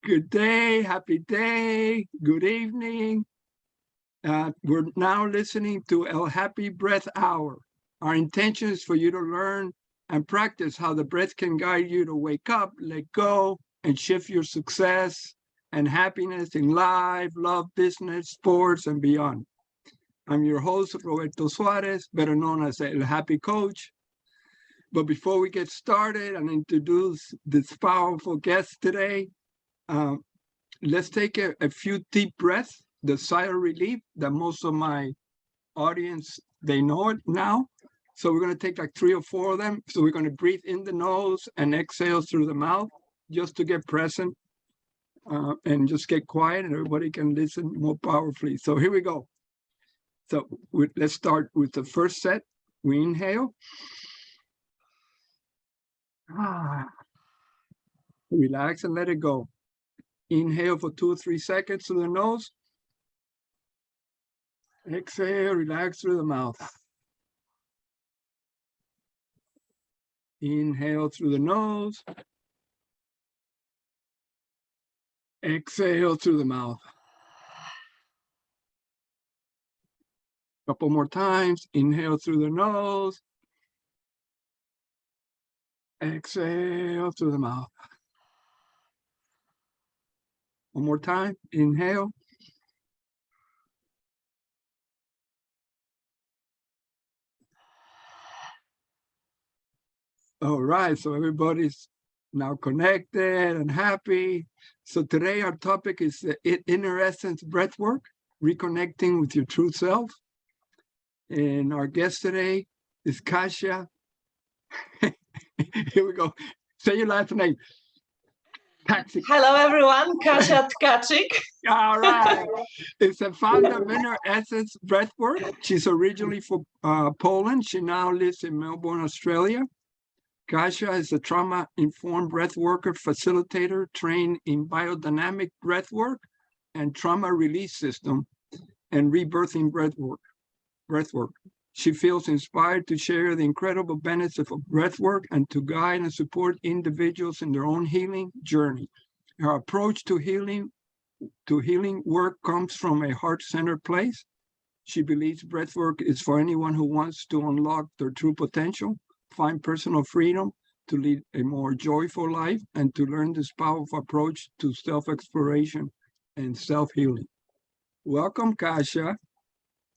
Good day, happy day, good evening. We're now listening to El Happy Breath Hour. Our intention is for you to learn and practice how the breath can guide you to wake up, let go, and shift your success and happiness in life, love, business, sports, and beyond. I'm your host, Roberto Suarez, better known as El Happy Coach. But before we get started and introduce this powerful guest today, let's take a few deep breaths, the sigh of relief that most of my audience, they know it now. So we're going to take like 3 or 4 of them. So we're going to breathe in the nose and exhale through the mouth just to get present and just get quiet and everybody can listen more powerfully. So here we go. So let's start with the first set. We inhale. Relax and let it go. Inhale for 2 or 3 seconds through the nose. Exhale, relax through the mouth. Inhale through the nose. Exhale through the mouth. Couple more times. Inhale through the nose. Exhale through the mouth. One more time. Inhale. All right. So everybody's now connected and happy. So today our topic is the Inner Essence Breathwork, reconnecting with your true self. And our guest today is Kasia. Here we go. Say your last name. Tkaczyk. Hello, everyone. Kasia Tkaczyk. All right. It's a founder of Inner Essence Breathwork. She's originally from Poland. She now lives in Melbourne, Australia. Kasia is a trauma-informed breathworker, facilitator, trained in biodynamic breathwork and trauma release system and rebirthing breathwork. She feels inspired to share the incredible benefits of breathwork and to guide and support individuals in their own healing journey. Her approach to healing work comes from a heart-centered place. She believes breathwork is for anyone who wants to unlock their true potential, find personal freedom, to lead a more joyful life, and to learn this powerful approach to self-exploration and self-healing. Welcome, Kasia.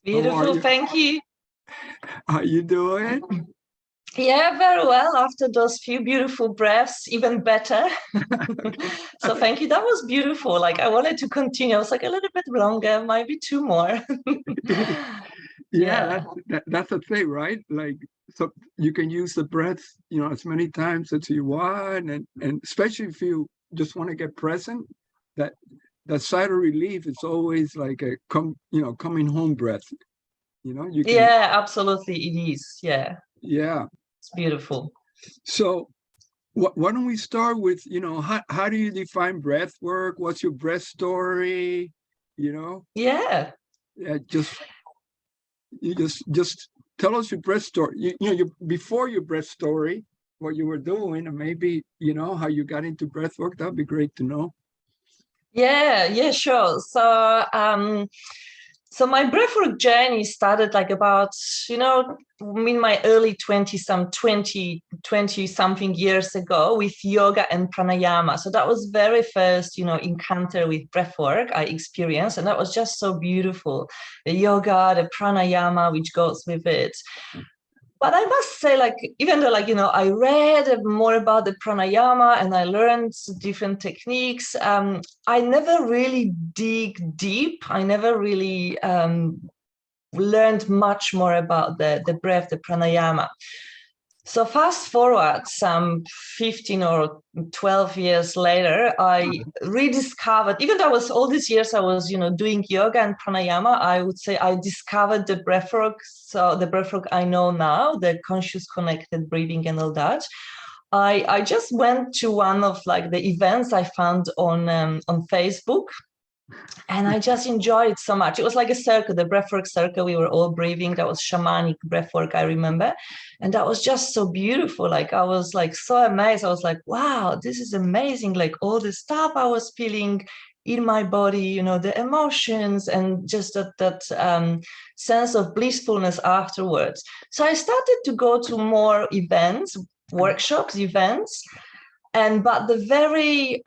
Beautiful, thank you. How you doing? Yeah, very well. After those few beautiful breaths, even better. So thank you. That was beautiful. Like I wanted to continue. I was like a little bit longer, maybe 2 more. Yeah, that's the thing, right? Like, so you can use the breath, as many times as you want, and especially if you just want to get present, that sigh of relief is always like a coming home breath. You can, yeah, absolutely, it is. Yeah, it's beautiful. So why don't we start with how do you define breath work? What's your breath story? Yeah, just tell us your breath story. Before your breath story, what you were doing, and maybe how you got into breath work. That'd be great to know. Yeah, sure. So my breathwork journey started like about, in my early 20 something years ago with yoga and pranayama. So that was very first, encounter with breathwork I experienced. And that was just so beautiful. The yoga, the pranayama, which goes with it. But I must say, even though, I read more about the pranayama and I learned different techniques, I never really dig deep. I never really learned much more about the breath, the pranayama. So fast forward some 15 or 12 years later, I rediscovered, even though all these years I was, doing yoga and pranayama, I would say I discovered the breathwork. So the breathwork I know now, the conscious connected breathing and all that. I just went to one of the events I found on Facebook. And I just enjoyed it so much. It was like a circle, the breathwork circle. We were all breathing. That was shamanic breathwork, I remember. And that was just so beautiful. Like, I was like so amazed. I was like, wow, this is amazing. Like, all the stuff I was feeling in my body, you know, the emotions and just that sense of blissfulness afterwards. So I started to go to more events, workshops, events. And but the very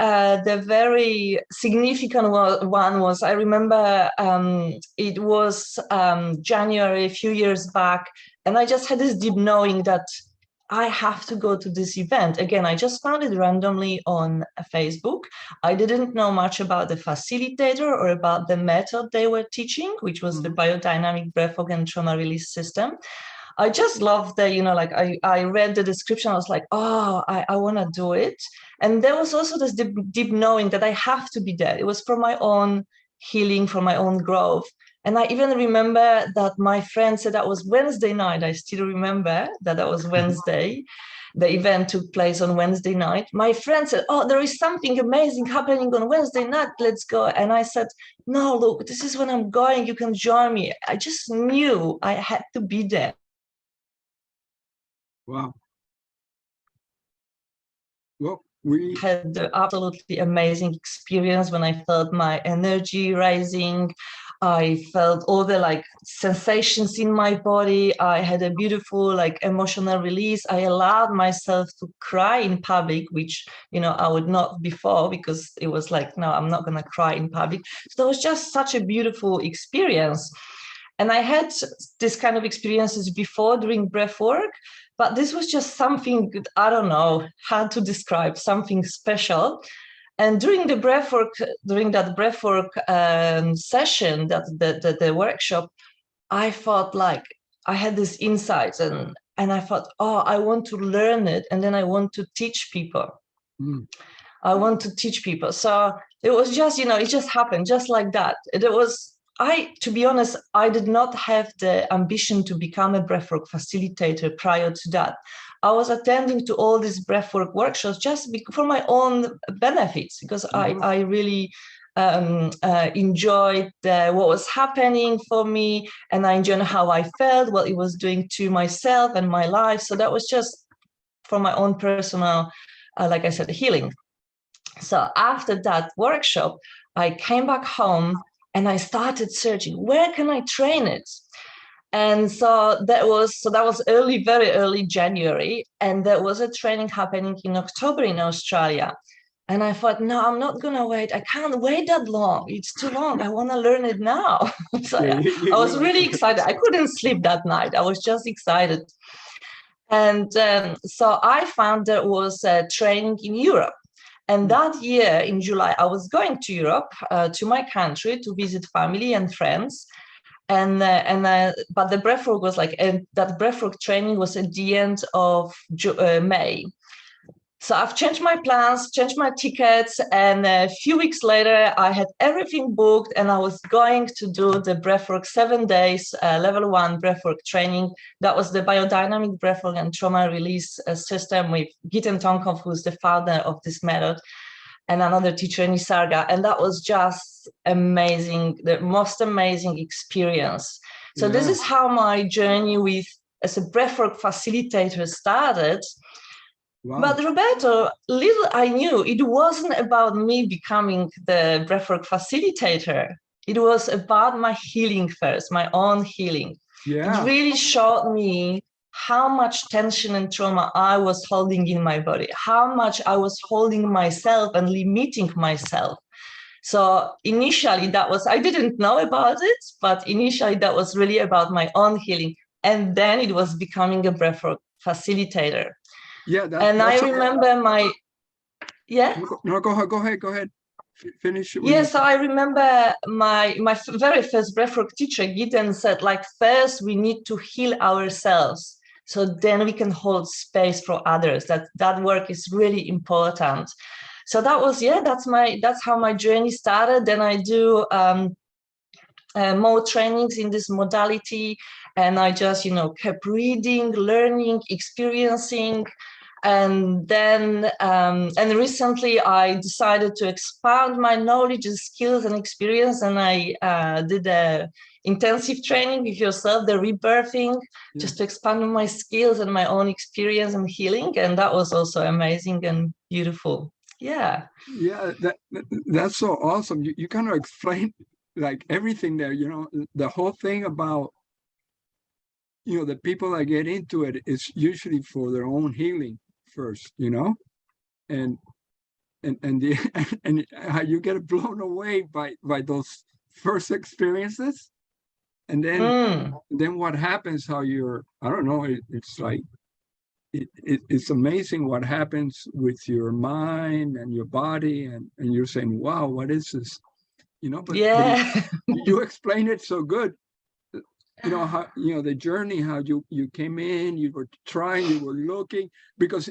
significant one was, I remember it was January, a few years back, and I just had this deep knowing that I have to go to this event. Again, I just found it randomly on Facebook. I didn't know much about the facilitator or about the method they were teaching, which was the biodynamic breathwork and trauma release system. I just love the, you know, like I read the description. I was like, oh, I want to do it. And there was also this deep knowing that I have to be there. It was for my own healing, for my own growth. And I even remember that my friend said that was Wednesday night. I still remember that was Wednesday. The event took place on Wednesday night. My friend said, oh, there is something amazing happening on Wednesday night. Let's go. And I said, no, look, this is when I'm going. You can join me. I just knew I had to be there. Wow. Well, we had the absolutely amazing experience when I felt my energy rising. I felt all the like sensations in my body. I had a beautiful like emotional release. I allowed myself to cry in public, which, you know, I would not before, because it was like, no, I'm not going to cry in public. So that was just such a beautiful experience. And I had this kind of experiences before during breath work, but this was just something, I don't know how to describe, something special. And during the breathwork, during that breathwork session, that the workshop, I felt like I had this insights, and I thought, oh, I want to learn it, and then I want to teach people. I want to teach people. So it was just, you know, it just happened just like that. It was. To be honest, I did not have the ambition to become a breathwork facilitator prior to that. I was attending to all these breathwork workshops just for my own benefits, because I really enjoyed what was happening for me, and I enjoyed how I felt, what it was doing to myself and my life. So that was just for my own personal, like I said, healing. So after that workshop, I came back home and I started searching, where can I train it? And so that was very early January, and there was a training happening in October in Australia. And I thought, no, I'm not gonna wait. I can't wait that long. It's too long. I want to learn it now. So I was really excited. I couldn't sleep that night. I was just excited. And so I found there was a training in Europe. And that year in July, I was going to Europe, to my country, to visit family and friends. But the breathwork was like, and that breathwork training was at the end of May. So I've changed my plans, changed my tickets, and a few weeks later, I had everything booked, and I was going to do the breathwork 7 days, level 1 breathwork training. That was the biodynamic breathwork and trauma release system with Giten Tonkov, who's the founder of this method, and another teacher, Nisarga. And that was just amazing, the most amazing experience. So this is how my journey as a breathwork facilitator started. Wow. But Roberto, little I knew, it wasn't about me becoming the breathwork facilitator. It was about my healing first, my own healing. It really showed me how much tension and trauma I was holding in my body, how much I was holding myself and limiting myself. So initially I didn't know about it, but initially that was really about my own healing. And then it was becoming a breathwork facilitator. Yeah, I remember No, go ahead. Finish. So I remember my very first breathwork teacher, Giten, said, like, first we need to heal ourselves, so then we can hold space for others. That work is really important. So that was, that's how my journey started. Then I do more trainings in this modality, and I just, kept reading, learning, experiencing. And then and recently I decided to expand my knowledge and skills and experience, and I did a intensive training with yourself, the Rebirthing, just to expand my skills and my own experience and healing. And that was also amazing and beautiful. Yeah. Yeah, that's so awesome. You kind of explain like everything there, the whole thing about, the people that get into it is usually for their own healing first, and the and how you get blown away by those first experiences, and then what happens, how I don't know, it's like it's amazing what happens with your mind and your body, and you're saying, wow, what is this, but you explain it so good, how the journey, how you came in, you were trying, you were looking, because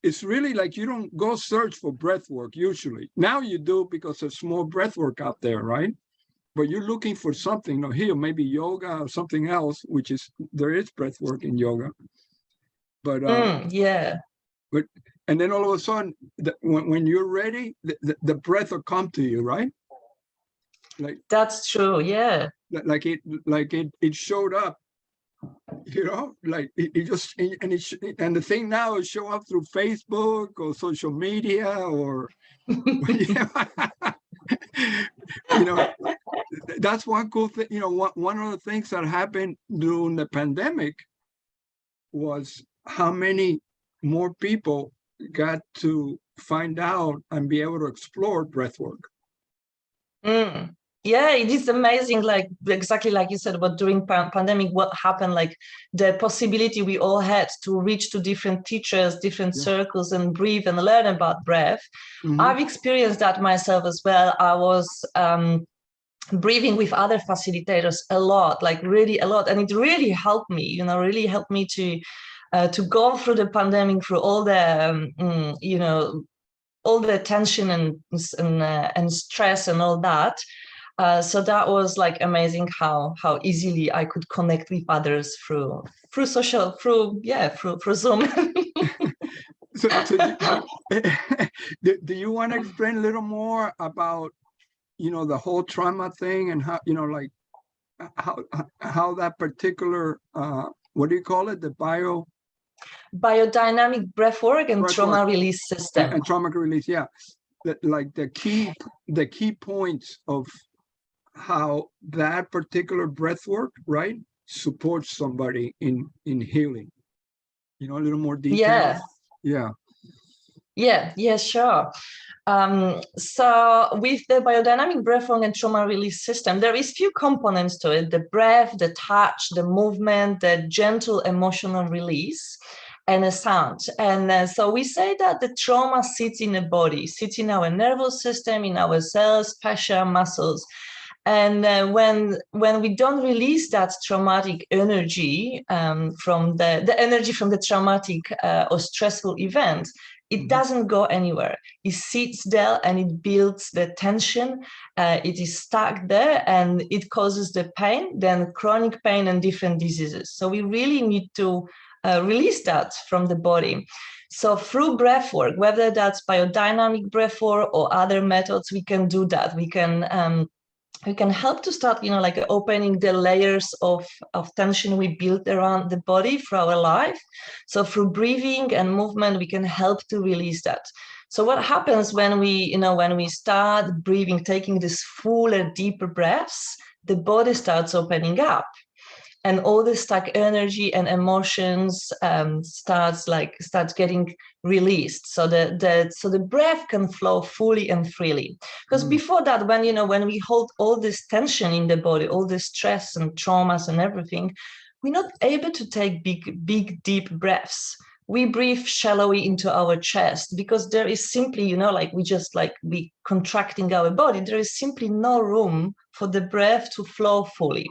it's really like you don't go search for breath work usually. Now you do, because there's more breath work out there, right? But you're looking for something, here, maybe yoga or something else, which is, there is breath work in yoga. But but and then all of a sudden, when you're ready, the breath will come to you, right? Like, that's true. Yeah. Like it showed up, like it just, and the thing now is show up through Facebook or social media or that's one cool thing. One of the things that happened during the pandemic was how many more people got to find out and be able to explore breathwork. Yeah, it is amazing, like exactly like you said, but during pandemic, what happened, like the possibility we all had to reach to different teachers, different circles, and breathe and learn about breath. I've experienced that myself as well. I was breathing with other facilitators a lot, like really a lot, and it really helped me, really helped me to go through the pandemic, through all the all the tension and stress and all that. So that was like amazing how easily I could connect with others through social, through Zoom. So do you want to explain a little more about the whole trauma thing, and how like how that particular what do you call it, the biodynamic breathwork and trauma release system and trauma release, like the key points of how that particular breath work, right, supports somebody in healing, a little more detail. Yeah, sure. So with the biodynamic breathwork and trauma release system, there is few components to it: the breath, the touch, the movement, the gentle emotional release, and a sound. And so we say that the trauma sits in the body, sits in our nervous system, in our cells, fascia, muscles. And when we don't release that traumatic energy from the energy from the traumatic or stressful event, it doesn't go anywhere. It sits there and it builds the tension. It is stuck there and it causes the pain, then chronic pain and different diseases. So we really need to release that from the body. So through breath work, whether that's biodynamic breath work or other methods, we can do that. We can help to start, like opening the layers of tension we built around the body through our life. So through breathing and movement, we can help to release that. So what happens when we start breathing, taking these fuller, deeper breaths, the body starts opening up. And all the stuck energy and emotions starts getting released, so the breath can flow fully and freely. Because before that, when we hold all this tension in the body, all this stress and traumas and everything, we're not able to take big deep breaths. We breathe shallowly into our chest because there is simply, we contracting our body. There is simply no room for the breath to flow fully.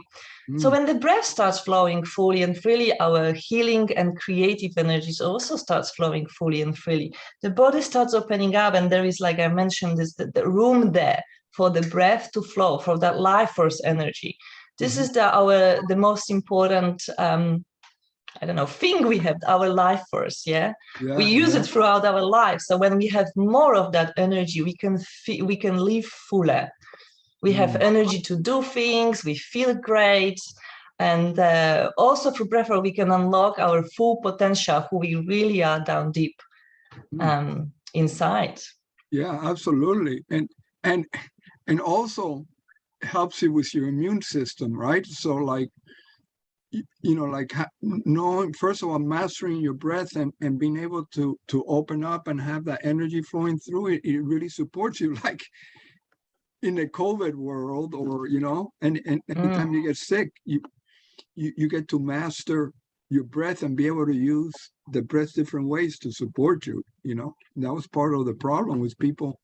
So when the breath starts flowing fully and freely, our healing and creative energies also starts flowing fully and freely. The body starts opening up, and there is, like I mentioned, the room there for the breath to flow, for that life force energy. This is the most important I don't know, thing we have, our life force, yeah? We Yeah, use yeah. it throughout our life. So when we have more of that energy, we can live fuller. We have energy to do things, we feel great. And also through breathwork, we can unlock our full potential, who we really are down deep inside. Yeah, absolutely. And and also helps you with your immune system, right? So like, you know, like knowing, first of all, mastering your breath and being able to open up and have that energy flowing through it, it really supports you. Like in the COVID world, or, you know, and anytime you get sick, you get to master your breath and be able to use the breath different ways to support you, you know. And that was part of the problem with people,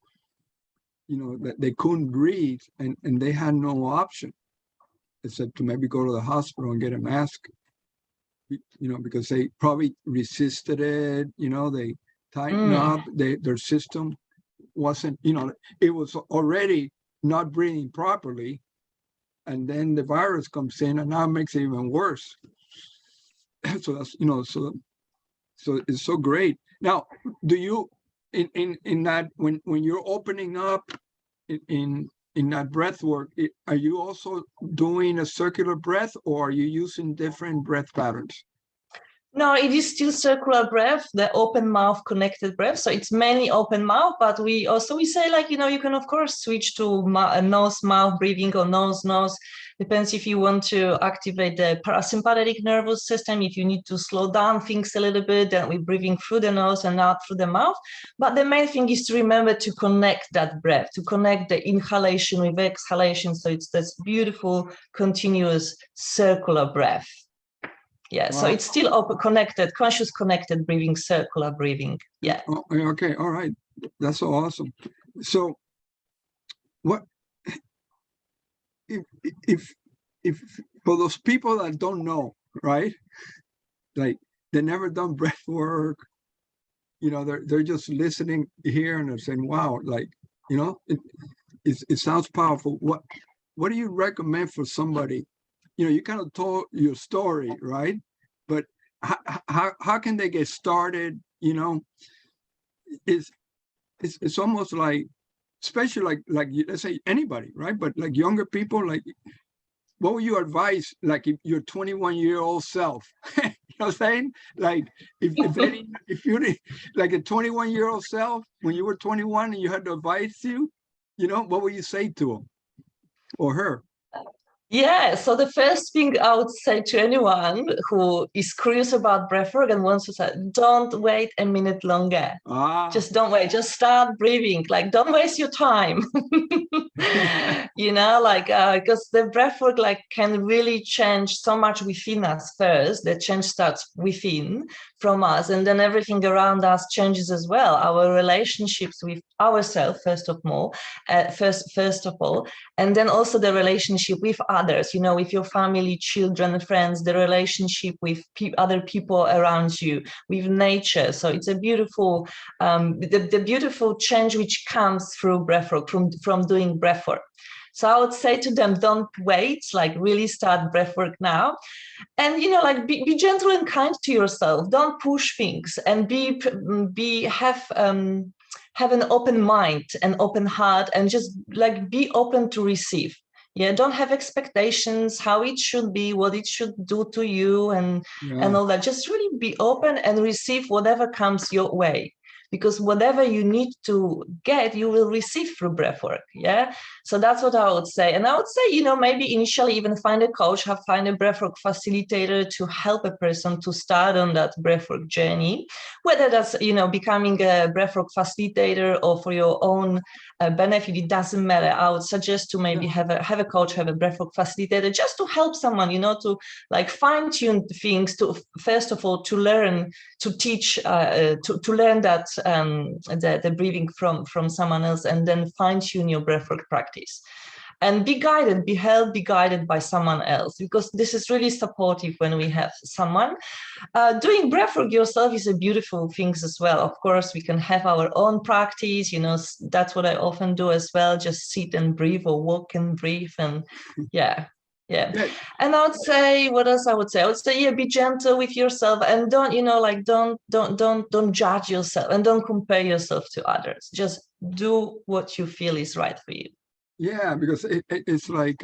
you know, that they couldn't breathe, and they had no option except to maybe go to the hospital and get a mask, you know, because they probably resisted it, you know, they tightened up, their system wasn't, you know, it was already not breathing properly, and then the virus comes in and now it makes it even worse. So that's, you know, so it's so great. Now, do you in that, when you're opening up in that breath work, are you also doing a circular breath, or are you using different breath patterns? No, it is still circular breath, the open mouth connected breath. So it's mainly open mouth, but we say, like, you know, you can of course switch to nose mouth breathing or nose nose. Depends if you want to activate the parasympathetic nervous system. If you need to slow down things a little bit, then we're breathing through the nose and out through the mouth. But the main thing is to remember to connect that breath, to connect the inhalation with exhalation. So it's this beautiful, continuous circular breath. Yeah, so it's still open, connected, conscious connected breathing, circular breathing. Yeah. Oh, okay, all right. That's so awesome. So what if for those people that don't know, right? Like they never done breath work, you know, they're just listening here and they're saying, wow, like, you know, it sounds powerful. What do you recommend for somebody? You know, you kind of told your story, right? But how can they get started? You know, it's almost like, especially like let's say anybody, right? But like younger people, like, what would you advise, like, if your 21-year-old self? You know what I'm saying? Like, if you like a 21-year-old self when you were 21 and you had to advise you know, what would you say to him or her? Yeah, so the first thing I would say to anyone who is curious about breathwork and wants to say, don't wait a minute longer. Just don't wait, just start breathing. Like, don't waste your time. You know, like, because the breathwork, like, can really change so much within us first. The change starts within, from us, and then everything around us changes as well. Our relationships with ourselves, first of all, and then also the relationship with others, you know, with your family, children, friends, the relationship with other people around you, with nature. So it's a beautiful, the beautiful change which comes through breathwork, from doing breathwork. So I would say to them, don't wait, like really start breathwork now. And, you know, like be gentle and kind to yourself. Don't push things, and have an open mind, an open heart, and just like be open to receive. Yeah, don't have expectations how it should be, what it should do to you, and all that. Just really be open and receive whatever comes your way, because whatever you need to get, you will receive through breathwork. Yeah, so that's what I would say. And I would say, you know, maybe initially even find a coach, find a breathwork facilitator to help a person to start on that breathwork journey, whether that's, you know, becoming a breathwork facilitator or for your own benefit. It doesn't matter. I would suggest to maybe have a coach, have a breathwork facilitator, just to help someone, you know, to like fine tune things, to first of all to learn, to teach, to learn that the breathing from someone else, and then fine tune your breathwork practice. And be guided, be held, be guided by someone else, because this is really supportive when we have someone. Doing breathwork yourself is a beautiful thing as well. Of course, we can have our own practice, you know, that's what I often do as well, just sit and breathe, or walk and breathe. And yeah. Yeah. Yeah. And I would say, what else I would say? I would say, yeah, be gentle with yourself and don't, like don't judge yourself and don't compare yourself to others. Just do what you feel is right for you. Yeah, because it's like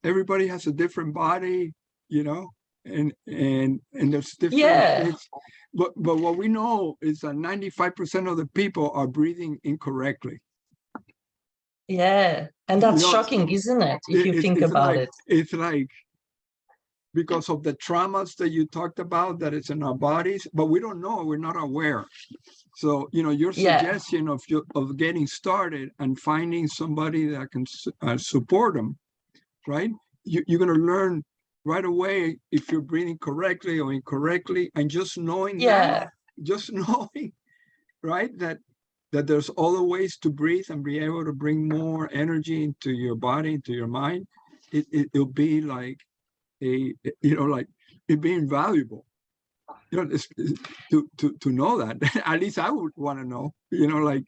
everybody has a different body, and there's different Yeah. things. But what we know is that 95% of the people are breathing incorrectly. Yeah. And You that's know, shocking, isn't it? If you think it's about like it. it's like because of the traumas that you talked about that it's in our bodies, but we don't know, we're not aware. So, your Yeah. suggestion of getting started and finding somebody that can support them, right? You're going to learn right away if you're breathing correctly or incorrectly, and just knowing Yeah. just knowing, right, that there's other ways to breathe and be able to bring more energy into your body, into your mind. It'll be like like it being valuable. To know that. At least I would want to know. Like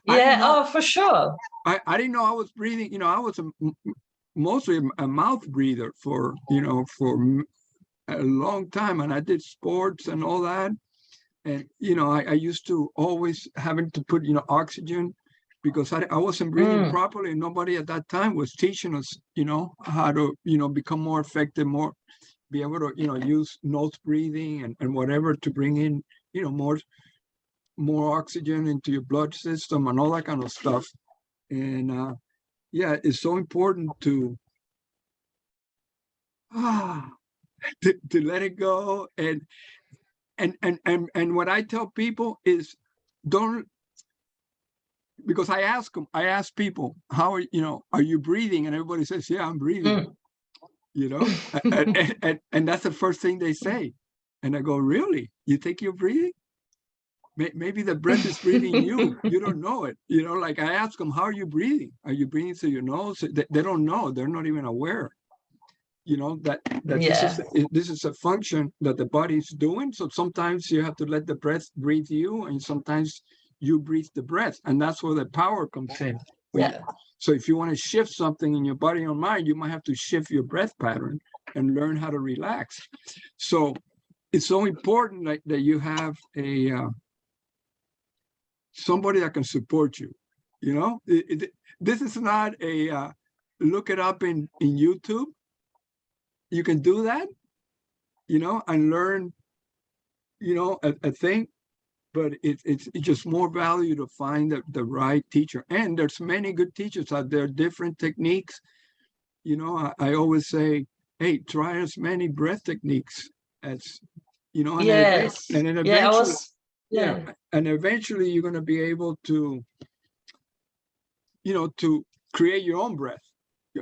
I didn't Yeah. know. Oh, for sure. I didn't know I was breathing. I was mostly a mouth breather for a long time, and I did sports and all that. And I used to always having to put oxygen because I wasn't breathing properly. Nobody at that time was teaching us how to become more effective, be able to use nose breathing and whatever to bring in more oxygen into your blood system and all that kind of stuff. And yeah, it's so important to to let it go. And what I tell people is don't, because I ask people, how are you breathing? And everybody says, yeah, I'm breathing. And that's the first thing they say. And I go, really? You think you're breathing? Maybe the breath is breathing you. You don't know it. Like I ask them, how are you breathing? Are you breathing through your nose? They don't know. They're not even aware. That Yeah. this is a function that the body's doing. So sometimes you have to let the breath breathe you, and sometimes you breathe the breath, and that's where the power comes in. Yeah. So if you want to shift something in your body or mind, you might have to shift your breath pattern and learn how to relax. So it's so important that you have somebody that can support you. This is not a look it up in YouTube. You can do that, and learn, a thing, but it's just more value to find the right teacher. And there's many good teachers out there, different techniques. I always say, hey, try as many breath techniques as, and Yes. then Yeah. eventually, and eventually you're going to be able to, to create your own breath.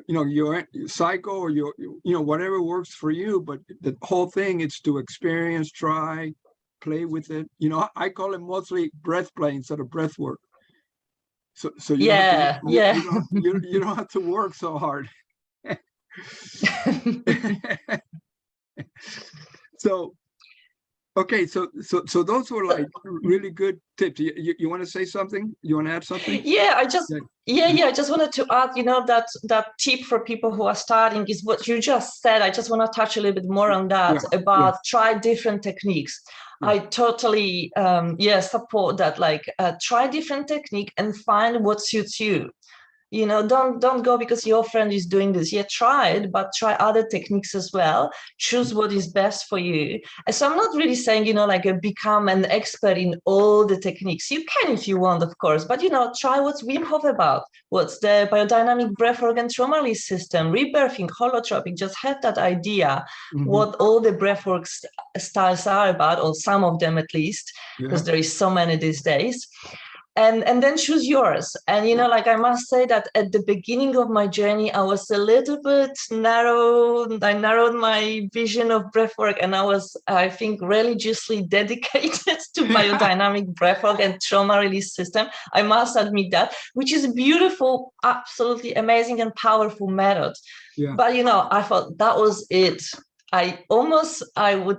Your cycle or your whatever works for you, but the whole thing is to experience, try, play with it. I call it mostly breath play instead of breath work. So you don't have to, you don't have to work so hard. So okay, so those were like really good tips. You want to say something? You want to add something? Yeah, I just wanted to add, that tip for people who are starting is what you just said. I just want to touch a little bit more on that about try different techniques. I totally support that. Like try different technique and find what suits you. Don't go because your friend is doing this. Yeah, try it, but try other techniques as well. Choose what is best for you. And so I'm not really saying, like become an expert in all the techniques. You can if you want, of course, but try what's Wim Hof about. What's the biodynamic breathwork and trauma release system, rebirthing, holotropic. Just have that idea what all the breathwork styles are about, or some of them at least, because there is so many these days. And then choose yours. And, like I must say that at the beginning of my journey, I was a little bit narrowed. I narrowed my vision of breathwork, and I was, I think, religiously dedicated to biodynamic breathwork and trauma release system. I must admit that, which is a beautiful, absolutely amazing and powerful method. Yeah. But, I thought that was it. I almost, like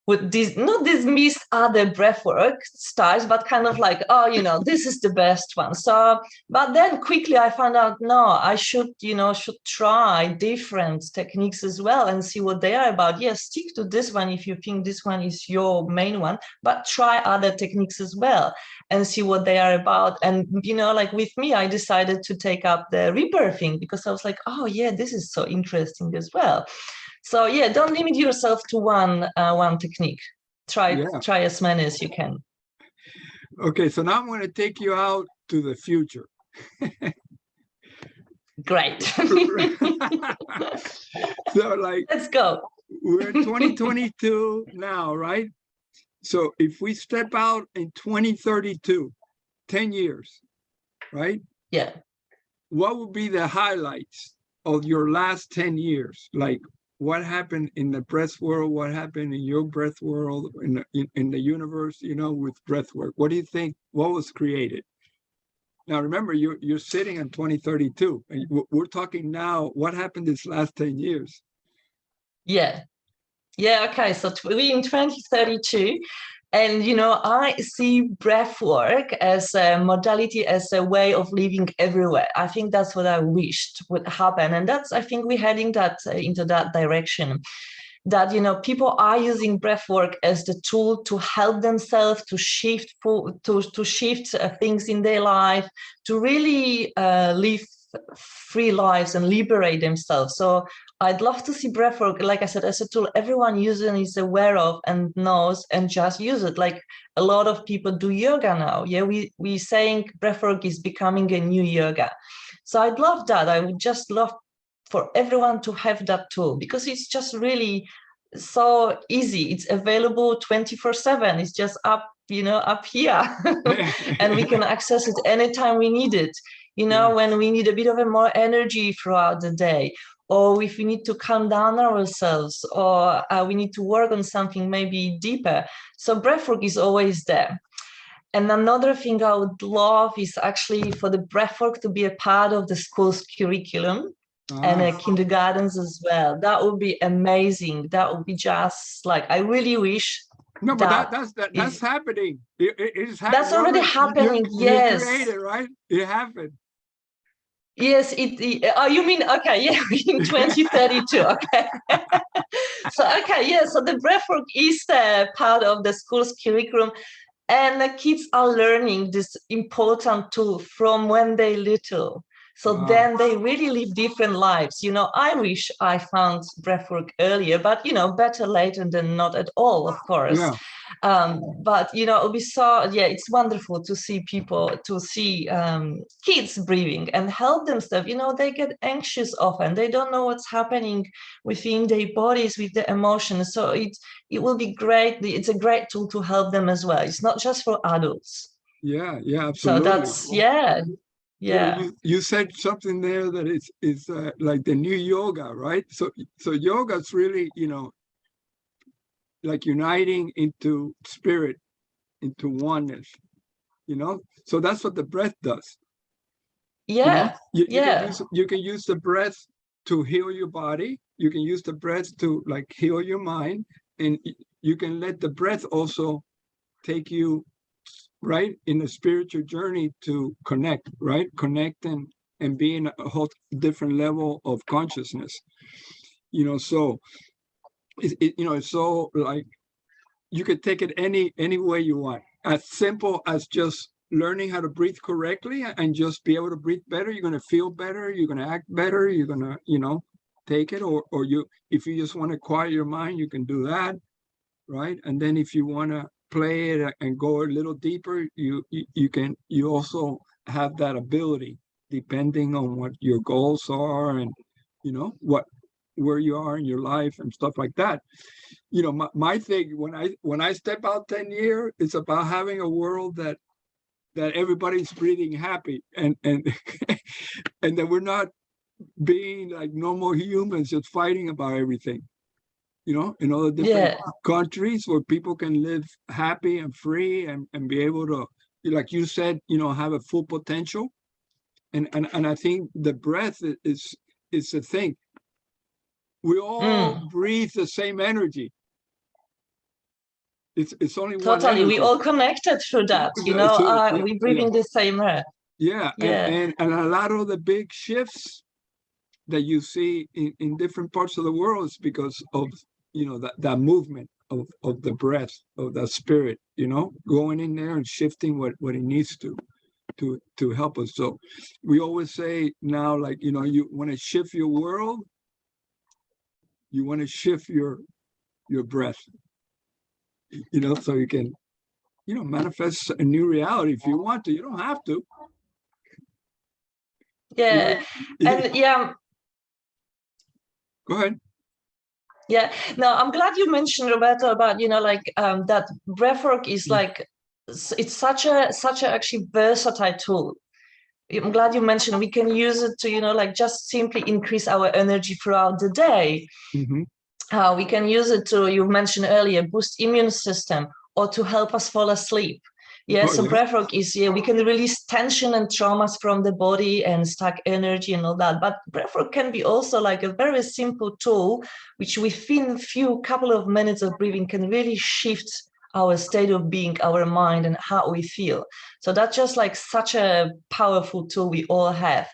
would not dismiss other breathwork styles, but kind of like, oh, this is the best one. So, but then quickly I found out, no, I should try different techniques as well and see what they are about. Yes, stick to this one if you think this one is your main one, but try other techniques as well and see what they are about. And, like with me, I decided to take up the rebirthing because I was like, oh yeah, this is so interesting as well. So yeah, don't limit yourself to one technique. Try as many as you can. Okay, so now I'm going to take you out to the future. Great. So like, let's go. We're in 2022 now, right? So if we step out in 2032, 10 years, right? Yeah. What would be the highlights of your last 10 years? Like what happened in the breath world? What happened in your breath world, in the universe, with breath work? What do you think? What was created? Now, remember, you're sitting in 2032. And we're talking now, what happened this last 10 years? Yeah. Yeah, okay. So we're in 2032. And, I see breath work as a modality, as a way of living everywhere. I think that's what I wished would happen. And that's, I think we're heading into that direction. That, people are using breath work as the tool to help themselves, to shift things in their life, to really live free lives and liberate themselves. So I'd love to see breathwork, like I said, as a tool everyone using is aware of and knows, and just use it. Like a lot of people do yoga now. Yeah, we saying breathwork is becoming a new yoga. So I'd love that. I would just love for everyone to have that tool because it's just really so easy. It's available 24/7. It's just up here, and we can access it anytime we need it. When we need a bit of a more energy throughout the day, or if we need to calm down ourselves, or we need to work on something maybe deeper. So breathwork is always there. And another thing I would love is actually for the breathwork to be a part of the school's curriculum and kindergartens as well. That would be amazing. That would be just like, I really wish. No, but that's happening. It is happening. That's already happening. Yes. You created, right? It happened. Yes, oh, you mean, okay, yeah, in 2032, okay. So the breathwork is part of the school's curriculum, and the kids are learning this important tool from when they're little. So then they really live different lives. I wish I found breathwork earlier, but, better later than not at all, of course. Yeah. But, it'll be it's wonderful to see kids breathing and help themselves. They get anxious often. They don't know what's happening within their bodies, with the emotions. So it will be great. It's a great tool to help them as well. It's not just for adults. Yeah, absolutely. So that's, yeah. You said something there that is like the new yoga, right? So yoga is really, like uniting into spirit, into oneness, So that's what the breath does. Yeah, you can use the breath to heal your body. You can use the breath to like heal your mind, and you can let the breath also take you right in a spiritual journey to connect and be in a whole different level of consciousness. So it's so like you could take it any way you want, as simple as just learning how to breathe correctly and just be able to breathe better. You're going to feel better, you're going to act better, you're going to take it, or if you just want to quiet your mind, you can do that, right? And then if you want to play it and go a little deeper, you also have that ability, depending on what your goals are and where you are in your life and stuff like that. My thing when I step out 10 years, it's about having a world that everybody's breathing happy and and that we're not being like normal humans just fighting about everything. In all the different countries where people can live happy and free and be able to, like you said, have a full potential. And I think the breath is the thing. We all breathe the same energy. It's only one Totally, we energy. all connected through that, you know, we're breathing the same air. Yeah, Yeah. and a lot of the big shifts that you see in different parts of the world is because of, you know, that movement of the breath, of the spirit, you know, going in there and shifting what it needs to help us. So we always say now, like, you know, you want to shift your world, you want to shift your breath, you know, so you can, you know, manifest a new reality if you want to. You don't have to. Yeah. And yeah, go ahead. yeah, no, I'm glad you mentioned, Roberto, about, you know, like that breathwork is like, it's such a actually versatile tool. I'm glad you mentioned we can use it to, you know, like just simply increase our energy throughout the day. We can use it to, you mentioned earlier, boost immune system, or to help us fall asleep. Yeah, so breathwork is, we can release tension and traumas from the body and stack energy and all that. But breathwork can be also like a very simple tool, which within a couple of minutes of breathing can really shift our state of being, our mind, and how we feel. So that's just like such a powerful tool we all have.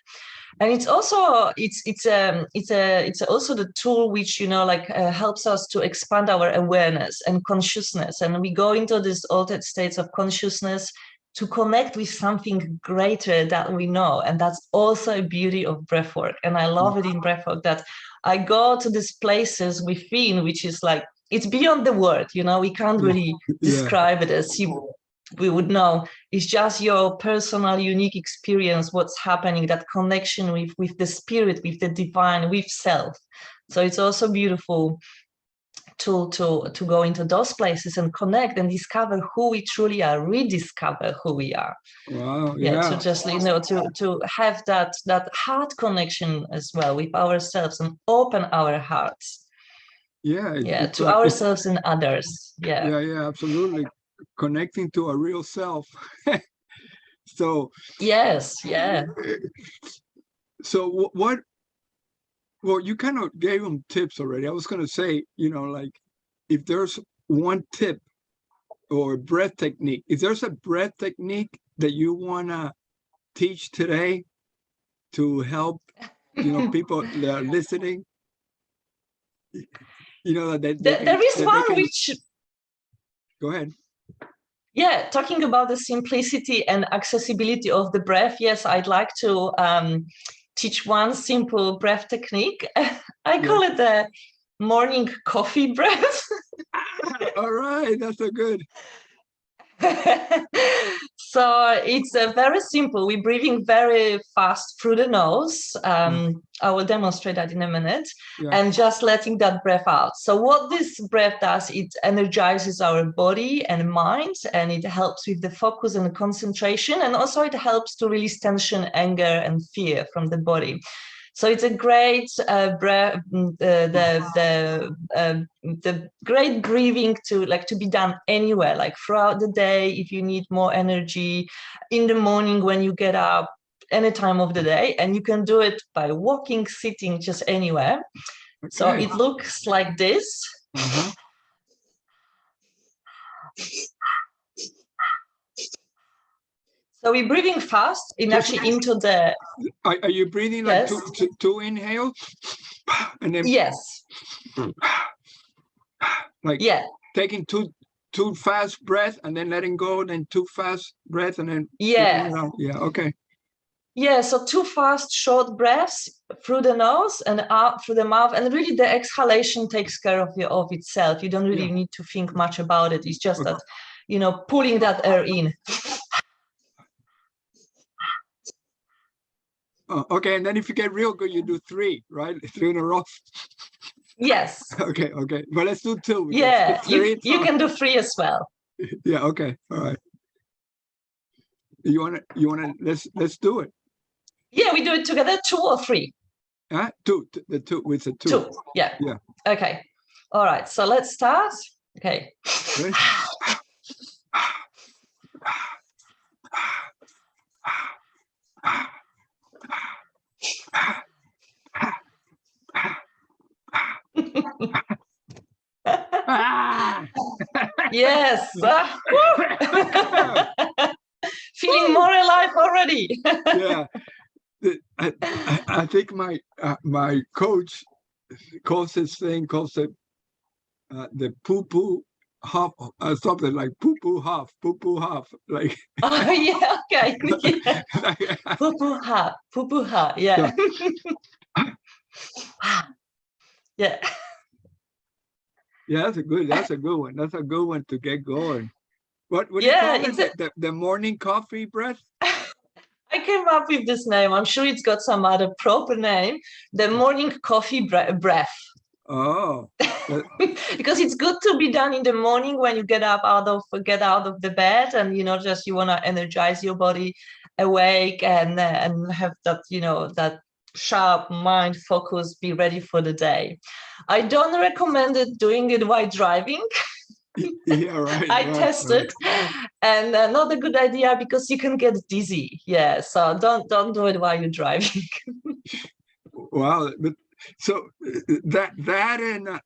And it's also it's also the tool which, you know, like helps us to expand our awareness and consciousness, and we go into these altered states of consciousness to connect with something greater that we know. And that's also a beauty of breathwork. And I love it in breathwork that I go to these places within, which is like, it's beyond the word, you know, we can't really describe it as we would know. It's just your personal, unique experience, what's happening, that connection with the spirit, with the divine, with self. So it's also beautiful to go into those places and connect and discover who we truly are, rediscover who we are. Wow, yeah, to just, you know, to have that heart connection as well with ourselves and open our hearts. Yeah, to ourselves and others. Yeah, absolutely. Connecting to a real self. So yes, so what, well, you kind of gave them tips already. I was going to say, you know, like, if there's one tip or breath technique, if there's a breath technique that you want to teach today to help, you know, people that are listening, you know, that there is one which, go ahead. Yeah, talking about the simplicity and accessibility of the breath, yes, I'd like to teach one simple breath technique. I call it the morning coffee breath. All right, that's so good. So it's very simple. We're breathing very fast through the nose. I will demonstrate that in a minute. And just letting that breath out. So what this breath does, it energizes our body and mind, and it helps with the focus and the concentration. And also it helps to release tension, anger, and fear from the body. So it's a great breath, the great breathing to be done anywhere, like throughout the day, if you need more energy, in the morning when you get up, any time of the day. And you can do it by walking, sitting, just anywhere. So it looks like this. So we're breathing fast actually into the... Are you breathing like two inhales? And then like taking two fast breaths and then letting go, then two fast breaths and then okay. Yeah, so two fast, short breaths through the nose and out through the mouth, and really the exhalation takes care of itself. You don't really need to think much about it. It's just that, you know, pulling that air in. Okay, and then if you get real good, you do three, right? 3 in a row. Yes. Okay. But let's do 2. Yeah, you can do 3 as well. Yeah. Okay. All right. You wanna let's do it. Yeah, we do it together. 2 or 3. 2. The 2 with the 2. 2. Yeah. Okay. All right. So let's start. Okay. Ready? Yes. Feeling more alive already. Yeah. I think my coach calls it the poo-poo huff, something like poo-poo huff, like. Oh yeah, okay. Yeah. Poo-poo ha, yeah. Yeah. Yeah, that's a good one. That's a good one to get going. What do you Yeah, call it? The morning coffee breath? I came up with this name. I'm sure it's got some other proper name. The morning coffee breath. Oh. Because it's good to be done in the morning when you get out of the bed, and just you want to energize your body, awake, and have that that sharp mind focus, be ready for the day. I don't recommend it doing it while driving. Yeah, right. I tested, and not a good idea because you can get dizzy. Yeah, so don't do it while you're driving. Wow, but so that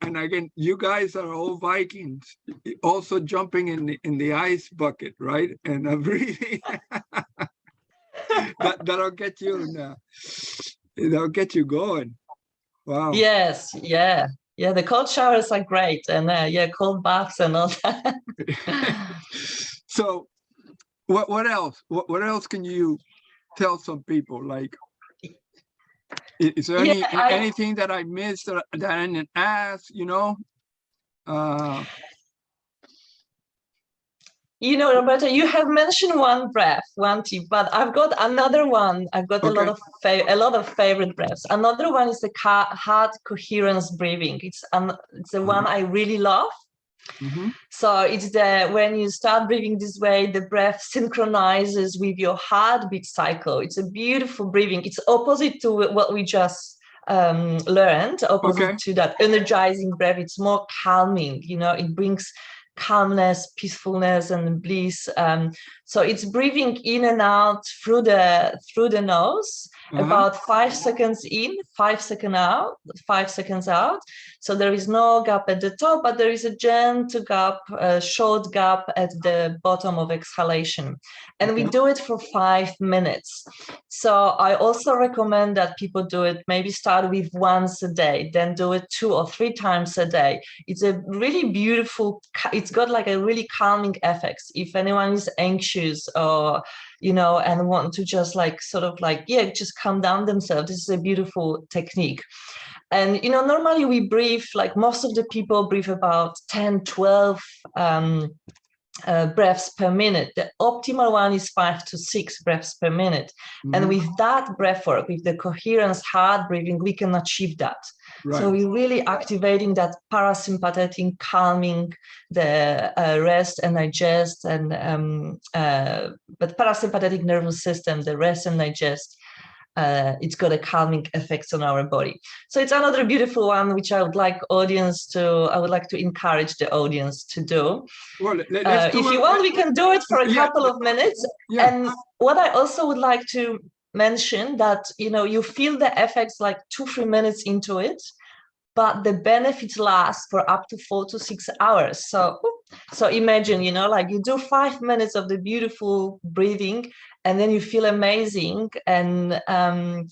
and again, you guys are all Vikings, also jumping in the ice bucket, right? And breathing. That'll get you that'll get you going. Wow. Yes, yeah. The cold showers are great, and cold baths and all that. So what else? What else can you tell some people? Like, is there anything that I missed that I didn't ask? Roberta, you have mentioned one tip, but I've got another one. I've got Okay. a lot of favorite breaths. Another one is the heart coherence breathing. It's the one I really love. Mm-hmm. So it's when you start breathing this way, the breath synchronizes with your heartbeat cycle. It's a beautiful breathing. It's opposite to what we just learned, opposite to that energizing breath. It's more calming. It brings calmness, peacefulness, and bliss. So it's breathing in and out through the nose, about 5 seconds in, 5 seconds out, 5 seconds out. So there is no gap at the top, but there is a gentle gap, a short gap at the bottom of exhalation. And we do it for 5 minutes. So I also recommend that people do it, maybe start with once a day, then do it 2 or 3 times a day. It's a really beautiful, it's got like a really calming effect. If anyone is anxious or and want to just just calm down themselves, this is a beautiful technique. And normally we breathe, like most of the people breathe about 10-12 breaths per minute. The optimal one is 5 to 6 breaths per minute. Mm-hmm. And with that breath work, with the coherence heart breathing, we can achieve that. Right. So we're really activating that parasympathetic, calming the rest and digest, and but parasympathetic nervous system, the rest and digest. It's got a calming effect on our body. So it's another beautiful one which I would like to encourage the audience to do. Well, if you want, we can do it for a couple of minutes. Yeah. And what I also would like to mention that you feel the effects like 2-3 minutes into it, but the benefits last for up to 4 to 6 hours. So imagine, like you do 5 minutes of the beautiful breathing, and then you feel amazing, and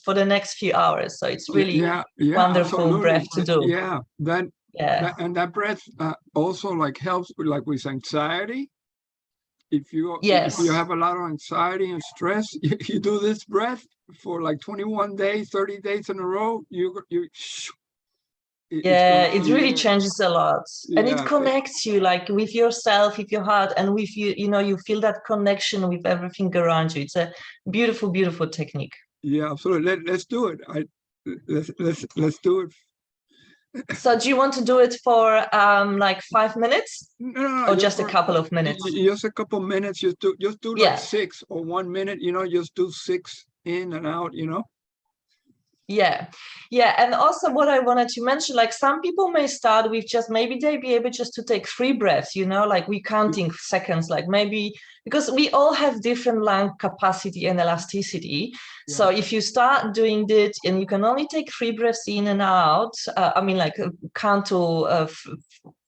for the next few hours. So it's really wonderful absolutely. Breath to do. Yeah, that breath also like helps with anxiety. If you have a lot of anxiety and stress, you do this breath for like 21 days, 30 days in a row. It really changes a lot, and it connects you like with yourself, with your heart, and with you. You feel that connection with everything around you. It's a beautiful, beautiful technique. Yeah, absolutely. Let's do it. Let's do it. So, do you want to do it for like 5 minutes, or just a couple of minutes? Just a couple of minutes. Just do like 6 or 1 minute. Just do 6 in and out. Yeah. And also what I wanted to mention, like some people may start with just, maybe they be able just to take 3 breaths, like we counting seconds, like maybe, because we all have different lung capacity and elasticity. Yeah. So if you start doing it and you can only take 3 breaths in and out, count to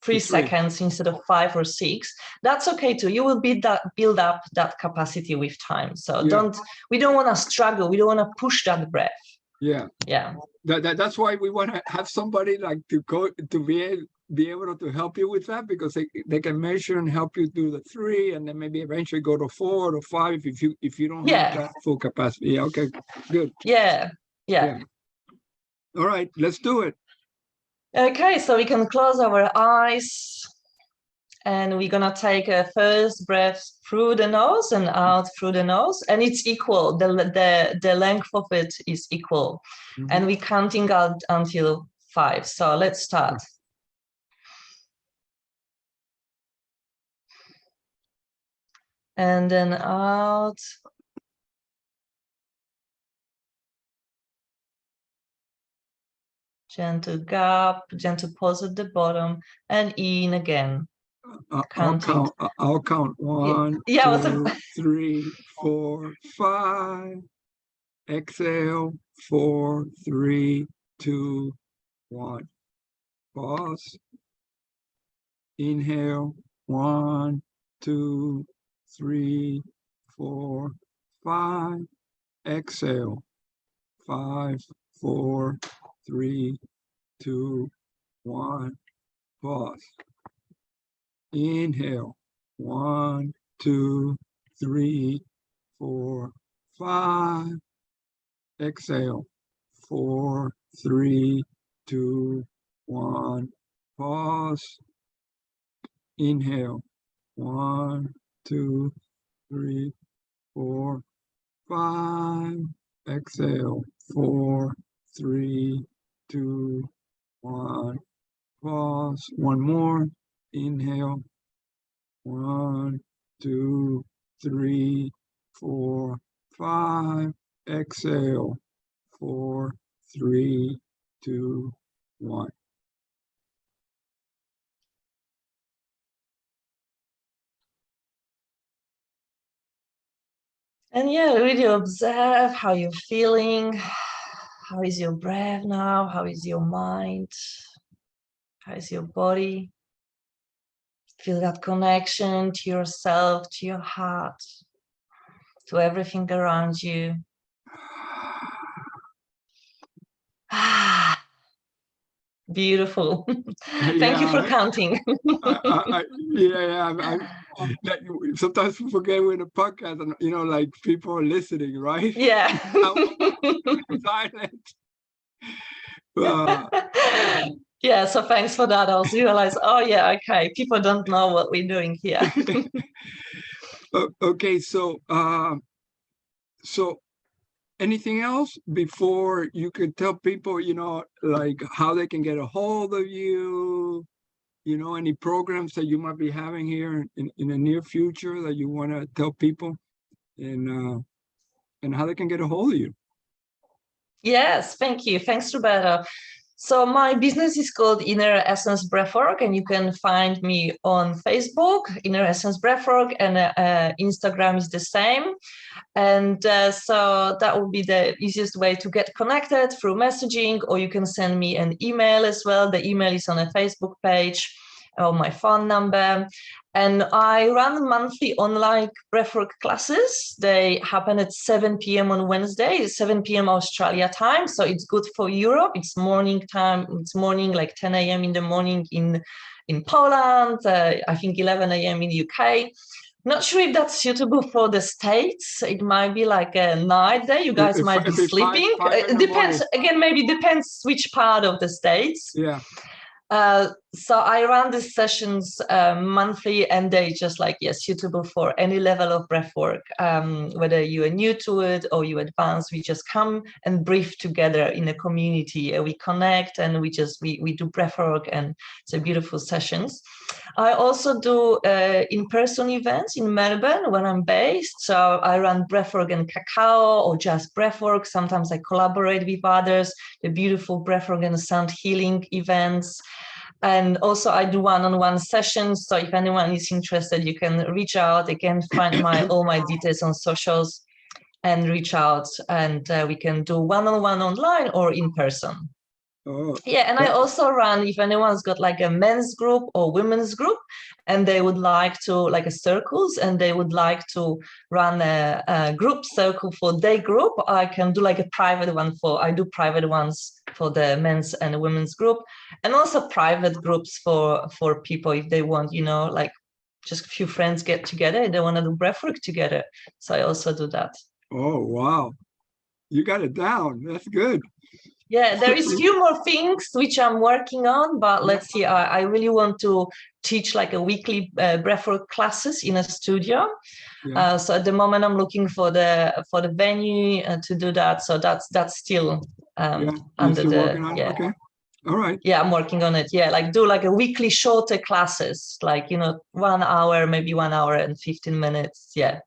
3 seconds instead of 5 or 6, that's okay too. You will build up that capacity with time. So we don't want to struggle. We don't want to push that breath. Yeah. That's why we want to have somebody like to be able to help you with that, because they can measure and help you do the 3, and then maybe eventually go to 4 or 5 if you don't have that full capacity. Yeah. Okay. Good. Yeah. All right. Let's do it. Okay. So we can close our eyes. And we're gonna take a first breath through the nose and out through the nose, and it's equal. The length of it is equal, and we're counting out until 5. So let's start. And then out. Gentle gap, gentle pause at the bottom, and in again. I'll count 1, 2, 3, 4, 5. Exhale, 4, 3, 2, 1. Pause. Inhale, 1, 2, 3, 4, 5. Exhale, 5, 4, 3, 2, 1. Pause. Inhale, 1, 2, 3, 4, 5. Exhale, 4, 3, 2, 1. Pause. Inhale, 1, 2, 3, 4, 5. Exhale, 4, 3, 2, 1. Pause. One more. Inhale, 1, 2, 3, 4, 5. Exhale, 4, 3, 2, 1. And really observe how you're feeling. How is your breath now? How is your mind? How is your body? Feel that connection to yourself, to your heart, to everything around you. Beautiful. Thank you for counting. Sometimes we forget we're in a podcast and, like people are listening, right? Yeah. Silent. Yeah, so thanks for that. I also realized, okay, people don't know what we're doing here. Okay, so anything else before you could tell people, like how they can get a hold of you, any programs that you might be having here in the near future that you want to tell people, and how they can get a hold of you? Yes, thank you. Thanks, Roberto. So my business is called Inner Essence Breathwork, and you can find me on Facebook, Inner Essence Breathwork, and Instagram is the same. And so that would be the easiest way to get connected, through messaging, or you can send me an email as well. The email is on a Facebook page, or my phone number. And I run monthly online breathwork classes. They happen at 7 p.m. on Wednesday, 7 p.m. Australia time. So it's good for Europe. It's morning time. It's morning, like 10 a.m. in the morning in Poland. I think 11 a.m. in the UK. Not sure if that's suitable for the States. It might be like a night there. You guys might be sleeping. It depends. Again, maybe depends which part of the States. Yeah. So I run these sessions monthly, and they just like, yes, suitable for any level of breath work, whether you are new to it or you advanced. We just come and breathe together in a community. We connect and we do breath work, and it's a beautiful sessions. I also do in-person events in Melbourne where I'm based. So I run breathwork and cacao or just breathwork. Sometimes I collaborate with others, the beautiful breathwork and sound healing events. And also I do one-on-one sessions. So if anyone is interested, you can reach out. They can find all my details on socials and reach out, and we can do one-on-one online or in person. Oh, yeah, and I also run, if anyone's got like a men's group or women's group, and they would like to, like a circles, and they would like to run a group circle for their group, I can do like a private one I do private ones for the men's and women's group, and also private groups for people if they want, like just a few friends get together and they want to do breathwork together. So I also do that. Oh, wow. You got it down. That's good. Yeah, there is few more things which I'm working on, but let's see. I really want to teach like a weekly breathwork classes in a studio. Yeah. So at the moment, I'm looking for the venue to do that. So that's still under still the working on it? Okay. All right. Yeah, I'm working on it. Yeah, like do like a weekly shorter classes, like 1 hour, maybe 1 hour and 15 minutes. Yeah.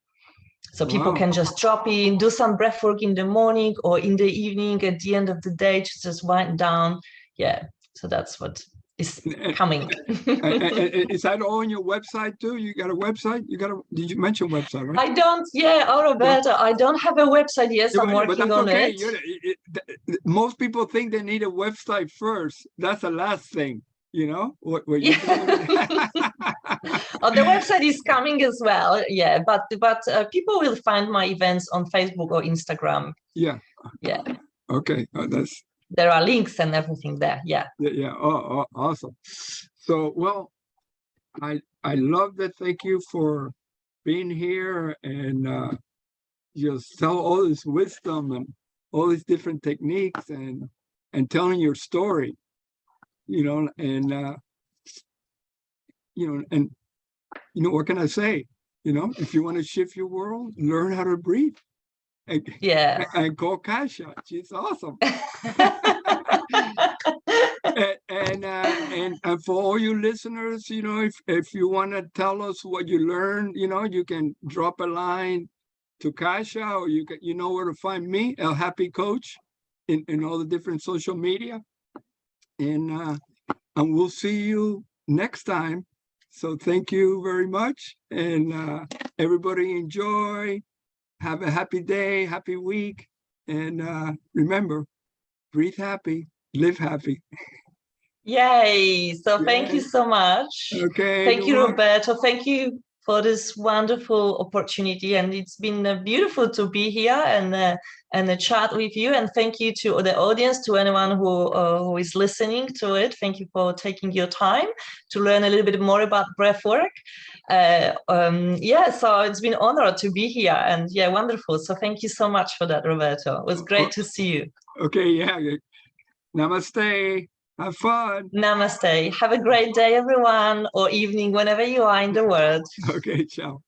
So people can just drop in, do some breath work in the morning or in the evening at the end of the day to just wind down. Yeah, so that's what is coming. Is that on your website too? You got a website? Did you mention website, right? I don't, Roberto, I don't have a website. Yes, I'm working on okay. it. Most people think they need a website first. That's the last thing. What you Oh, the website is coming as well. Yeah, but people will find my events on Facebook or Instagram. Yeah. Okay. There are links and everything there. Yeah. Oh, awesome. So, well, I love that. Thank you for being here and just tell all this wisdom and all these different techniques and telling your story. What can I say? If you want to shift your world, learn how to breathe. And call Kasia. She's awesome. and for all you listeners, if you want to tell us what you learned, you can drop a line to Kasia, or you know where to find me, El Happy Coach, in all the different social media. And we'll see you next time. So thank you very much. And everybody enjoy. Have a happy day, happy week. And remember, breathe happy, live happy. Yay. So thank you so much. Okay. Thank you, Roberto. Thank you for this wonderful opportunity. And it's been beautiful to be here and chat with you. And thank you to the audience, to anyone who is listening to it. Thank you for taking your time to learn a little bit more about breathwork. So it's been an honor to be here, and wonderful. So thank you so much for that, Roberto. It was great to see you. Okay, Namaste. Have fun. Namaste. Have a great day, everyone, or evening, whenever you are in the world. Okay, ciao.